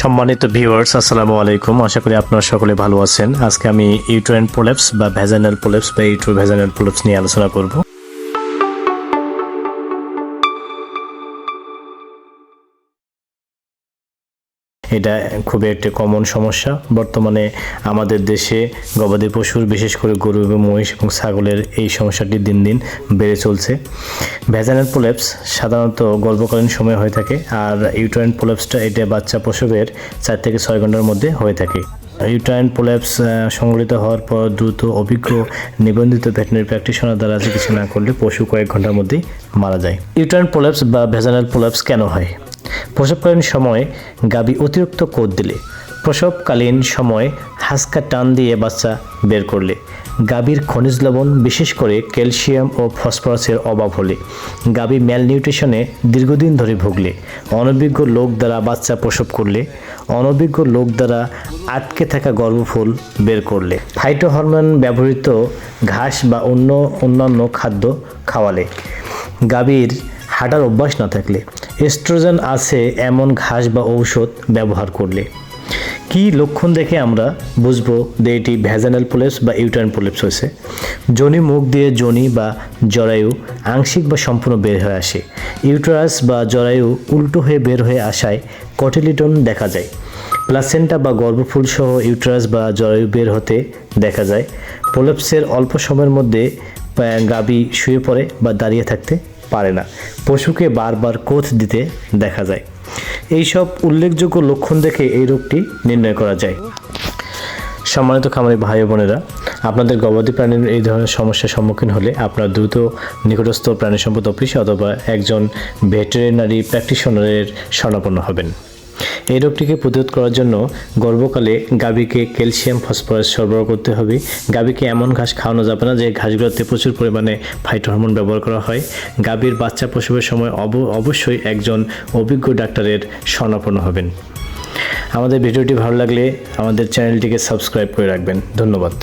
সম্মানিত ভিউয়ার্স, আসসালামু আলাইকুম। আশা করি আপনারা সকলে ভালো আছেন। আজকে আমি ইউটেরাইন প্রোলেপস বা ভ্যাজাইনাল প্রোলেপস বা ইউট্রোভ্যাজাইনাল প্রোলেপস নিয়ে আলোচনা করব। এটা খুবই একটি কমন সমস্যা। বর্তমানে আমাদের দেশে গবাদি পশুর, বিশেষ করে গরু এবং মহিষ এবং ছাগলের এই সমস্যাটি দিন দিন বেড়ে চলছে। ভ্যাজাইনাল প্রোলেপস সাধারণত গর্ভকালীন সময় হয়ে থাকে, আর ইউটেরাইন প্রোলেপসটা এটা বাচ্চা প্রসবের 4 থেকে 6 ঘন্টার মধ্যে হয়ে থাকে। ইউটেরাইন প্রোলেপস সংঘটিত হওয়ার পর দ্রুত অভিজ্ঞ নিবন্ধিত ভেটেরিনারি প্র্যাকটিশনার দ্বারা চিকিৎসা না করলে পশু কয়েক ঘন্টার মধ্যেই মারা যায়। ইউটেরাইন প্রোলেপস বা ভ্যাজাইনাল প্রোলেপস কেন হয়? প্রসবকালীন সময়ে গাভী অতিরিক্ত কোদ দিলে, প্রসবকালীন সময় হাসকা টান দিয়ে বাচ্চা বের করলে, গাভীর খনিজ লবণ বিশেষ করে ক্যালসিয়াম ও ফসফরাসের অভাব হলে, গাভী ম্যালনিউট্রিশনে দীর্ঘদিন ধরে ভুগলে, অনভিজ্ঞ লোক দ্বারা বাচ্চা প্রসব করলে, অনভিজ্ঞ লোক দ্বারা আটকে থাকা গর্ভফুল বের করলে, ফাইটো হরমোন ব্যবহৃত ঘাস বা অন্যান্য খাদ্য খাওয়ালে, গাভীর হাঁটার অভ্যাস না থাকলে, এস্ট্রোজেন আছে এমন ঘাস বা ঔষধ ব্যবহার করলে। কি লক্ষণ দেখে আমরা বুঝবো যে এটি ভ্যাজাইনাল প্রোলেপস বা ইউটেরাইন প্রোলেপস হয়েছে? যোনি মুখ দিয়ে যোনি বা জরায়ু আংশিক বা সম্পূর্ণ বের হয়ে আসে। ইউটেরাস বা জরায়ু উল্টো হয়ে বের হয়ে আসায় কটিলিটন দেখা যায়। প্লাসেন্টা বা গর্ভফুল সহ ইউটেরাস বা জরায়ু বের হতে দেখা যায়। প্রোলেপসের অল্প সময়ের মধ্যে গাভী শুয়ে পড়ে বা দাঁড়িয়ে থাকতে পারে না। পশুকে বারবার কোথ দিতে দেখা যায়। এইসব উল্লেখযোগ্য লক্ষণ দেখে এই রোগটি নির্ণয় করা যায়। সম্মানিত খামারি ভাই বোনেরা, আপনাদের গবাদি প্রাণীর এই ধরনের সমস্যার সম্মুখীন হলে আপনারা দ্রুত নিকটস্থ প্রাণী সম্পদ অফিস অথবা একজন ভেটেরিনারি প্র্যাকটিশনারের শরণাপন্ন হবেন। এই রোগটিকে প্রতিরোধ করার জন্য গর্ভকালে গাভীকে ক্যালসিয়াম ফসফরাস সরবরাহ করতে হবে। গাভীকে এমন ঘাস খাওয়ানো যাবে না যে ঘাসগুলোতে প্রচুর পরিমাণে ফাইটো হরমোন ব্যবহার করা হয়। গাভীর বাচ্চা প্রসবের সময় অবশ্যই একজন অভিজ্ঞ ডাক্তারের শরণাপন্ন হবেন। আমাদের ভিডিওটি ভালো লাগলে আমাদের চ্যানেলটিকে সাবস্ক্রাইব করে রাখবেন। ধন্যবাদ।